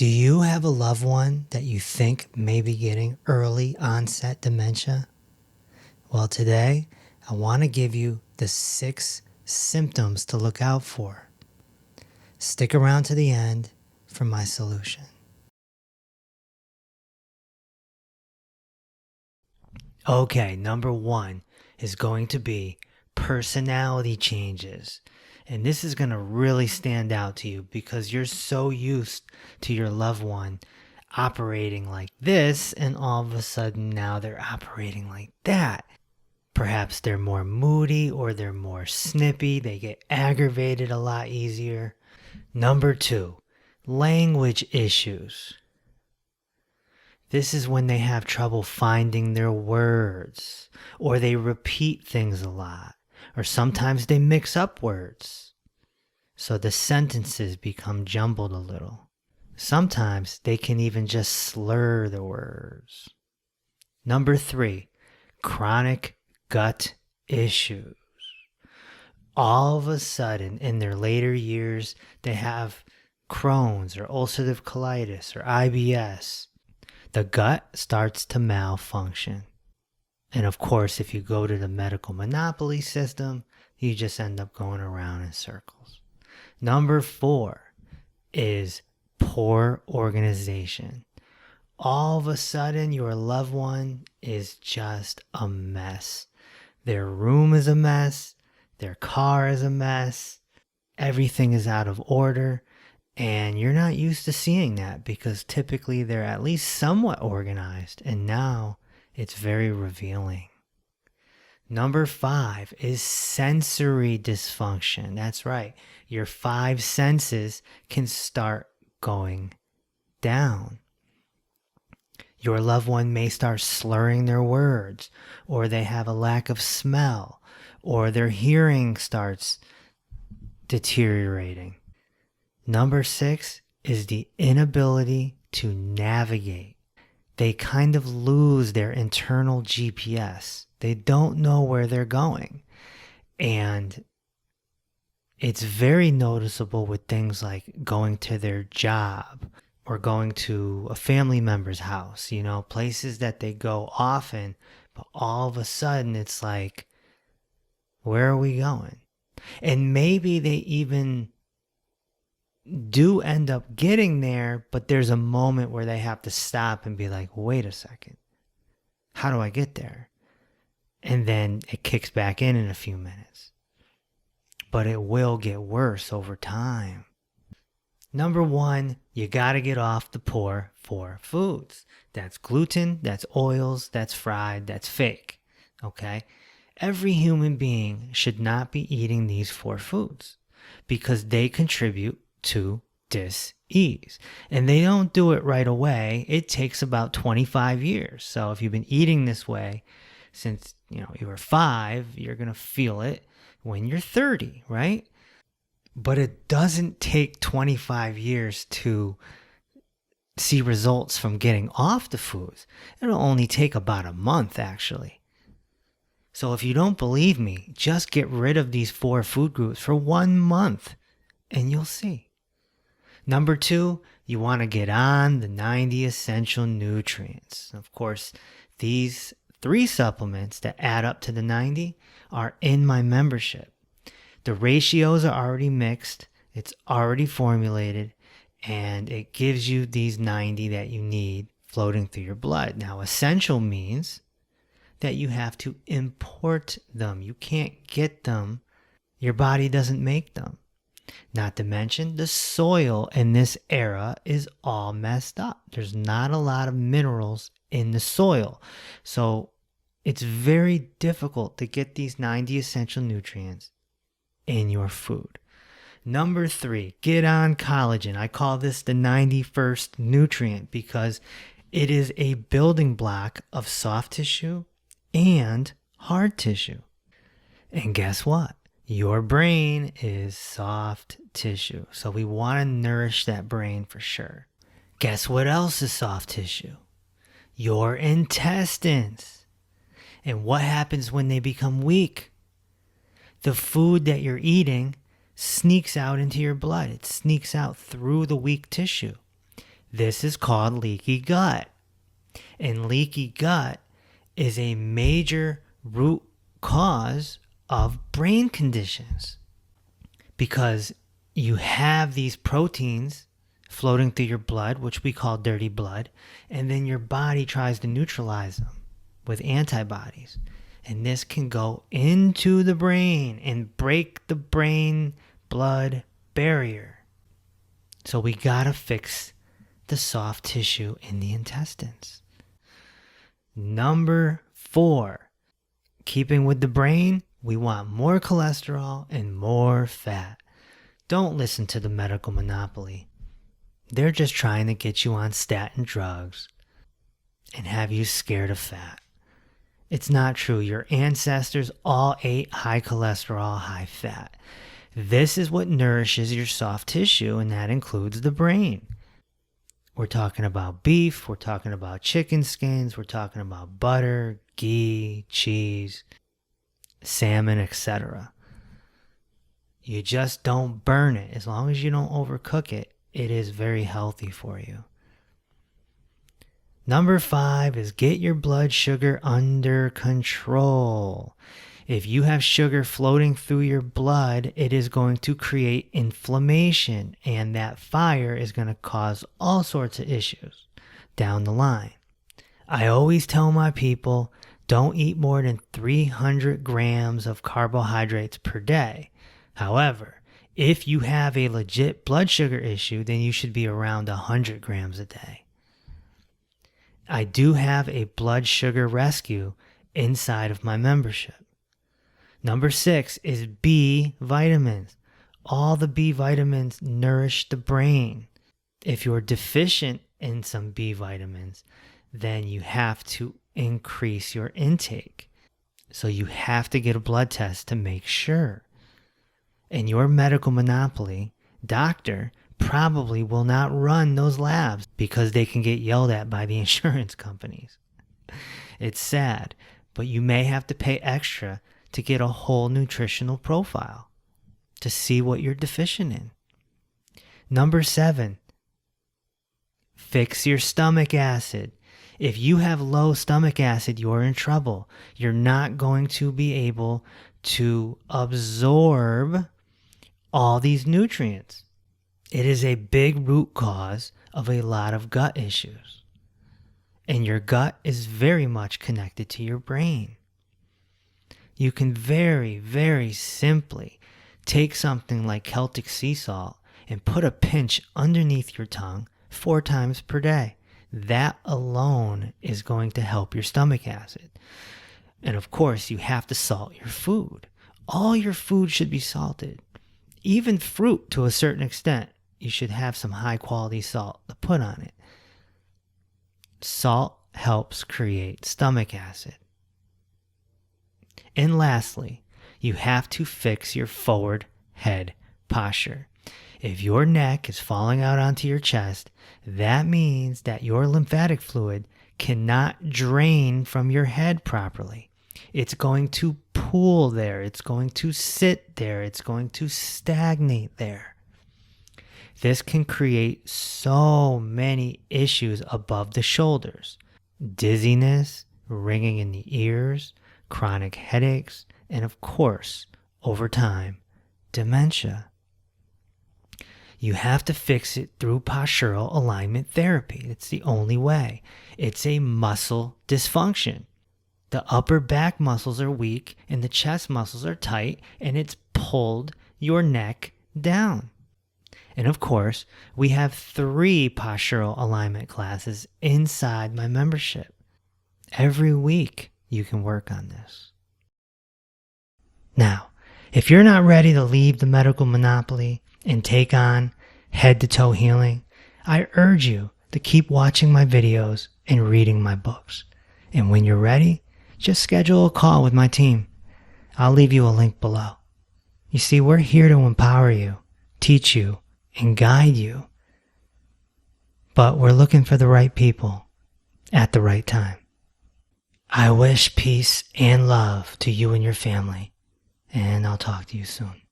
Do you have a loved one that you think may be getting early onset dementia? Well, today I want to give you the 6 symptoms to look out for. Stick around to the end for my solution. Okay, number 1 is going to be personality changes. And this is going to really stand out to you because you're so used to your loved one operating like this, and all of a sudden now they're operating like that. Perhaps they're more moody or they're more snippy. They get aggravated a lot easier. Number 2, language issues. This is when they have trouble finding their words, or they repeat things a lot, or sometimes they mix up words. So the sentences become jumbled a little. Sometimes they can even just slur the words. Number 3, chronic gut issues. All of a sudden, in their later years, they have Crohn's or ulcerative colitis or IBS. The gut starts to malfunction. And of course, if you go to the medical monopoly system, you just end up going around in circles. Number 4 is poor organization. All of a sudden, your loved one is just a mess. Their room is a mess. Their car is a mess. Everything is out of order. And you're not used to seeing that because typically they're at least somewhat organized. And now it's very revealing. Number 5 is sensory dysfunction. That's right. Your 5 senses can start going down. Your loved one may start slurring their words, or they have a lack of smell, or their hearing starts deteriorating. Number 6 is the inability to navigate. They kind of lose their internal GPS. They don't know where they're going. And it's very noticeable with things like going to their job or going to a family member's house, places that they go often, but all of a sudden it's like, where are we going? And maybe they even do end up getting there, but there's a moment where they have to stop and be like, wait a second, how do I get there? And then it kicks back in a few minutes. But it will get worse over time. Number 1, you got to get off the poor 4 foods. That's gluten, that's oils, that's fried, that's fake. Okay? Every human being should not be eating these 4 foods because they contribute to dis-ease. And they don't do it right away. It takes about 25 years. So if you've been eating this way since you were 5, you're going to feel it when you're 30, right? But it doesn't take 25 years to see results from getting off the foods. It'll only take about a month, actually. So if you don't believe me, just get rid of these 4 food groups for 1 month and you'll see. Number 2, you want to get on the 90 essential nutrients. Of course, these 3 supplements that add up to the 90 are in my membership. The ratios are already mixed, it's already formulated, and it gives you these 90 that you need floating through your blood. Now, essential means that you have to import them. You can't get them. Your body doesn't make them. Not to mention, the soil in this era is all messed up. There's not a lot of minerals in the soil. So it's very difficult to get these 90 essential nutrients in your food. Number 3, get on collagen. I call this the 91st nutrient because it is a building block of soft tissue and hard tissue. And guess what? Your brain is soft tissue. So we want to nourish that brain for sure. Guess what else is soft tissue? Your intestines. And what happens when they become weak? The food that you're eating sneaks out into your blood. It sneaks out through the weak tissue. This is called leaky gut. And leaky gut is a major root cause of brain conditions because you have these proteins floating through your blood, which we call dirty blood, and then your body tries to neutralize them with antibodies. And this can go into the brain and break the brain-blood barrier. So we gotta fix the soft tissue in the intestines. Number 4, keeping with the brain, we want more cholesterol and more fat. Don't listen to the medical monopoly. They're just trying to get you on statin drugs and have you scared of fat. It's not true. Your ancestors all ate high cholesterol, high fat. This is what nourishes your soft tissue, and that includes the brain. We're talking about beef, we're talking about chicken skins, we're talking about butter, ghee, cheese, salmon, etc. You just don't burn it. As long as you don't overcook it, it is very healthy for you. Number 5 is get your blood sugar under control. If you have sugar floating through your blood, it is going to create inflammation, and that fire is going to cause all sorts of issues down the line. I always tell my people, don't eat more than 300 grams of carbohydrates per day. However, if you have a legit blood sugar issue, then you should be around 100 grams a day. I do have a blood sugar rescue inside of my membership. Number 6 is B vitamins. All the B vitamins nourish the brain. If you're deficient in some B vitamins, then you have to increase your intake. So you have to get a blood test to make sure. And your medical monopoly doctor probably will not run those labs because they can get yelled at by the insurance companies. It's sad, but you may have to pay extra to get a whole nutritional profile to see what you're deficient in. Number 7, fix your stomach acid. If you have low stomach acid, you're in trouble. You're not going to be able to absorb all these nutrients. It is a big root cause of a lot of gut issues. And your gut is very much connected to your brain. You can very, very simply take something like Celtic sea salt and put a pinch underneath your tongue 4 times per day. That alone is going to help your stomach acid. And of course, you have to salt your food. All your food should be salted. Even fruit, to a certain extent, you should have some high quality salt to put on it. Salt helps create stomach acid. And lastly, you have to fix your forward head posture. If your neck is falling out onto your chest, that means that your lymphatic fluid cannot drain from your head properly. It's going to pool there. It's going to sit there. It's going to stagnate there. This can create so many issues above the shoulders. Dizziness, ringing in the ears, chronic headaches, and of course, over time, dementia. You have to fix it through postural alignment therapy. It's the only way. It's a muscle dysfunction. The upper back muscles are weak and the chest muscles are tight, and it's pulled your neck down. And of course, we have 3 postural alignment classes inside my membership. Every week you can work on this. Now, if you're not ready to leave the medical monopoly and take on head-to-toe healing, I urge you to keep watching my videos and reading my books. And when you're ready, just schedule a call with my team. I'll leave you a link below. You see, we're here to empower you, teach you, and guide you. But we're looking for the right people at the right time. I wish peace and love to you and your family, and I'll talk to you soon.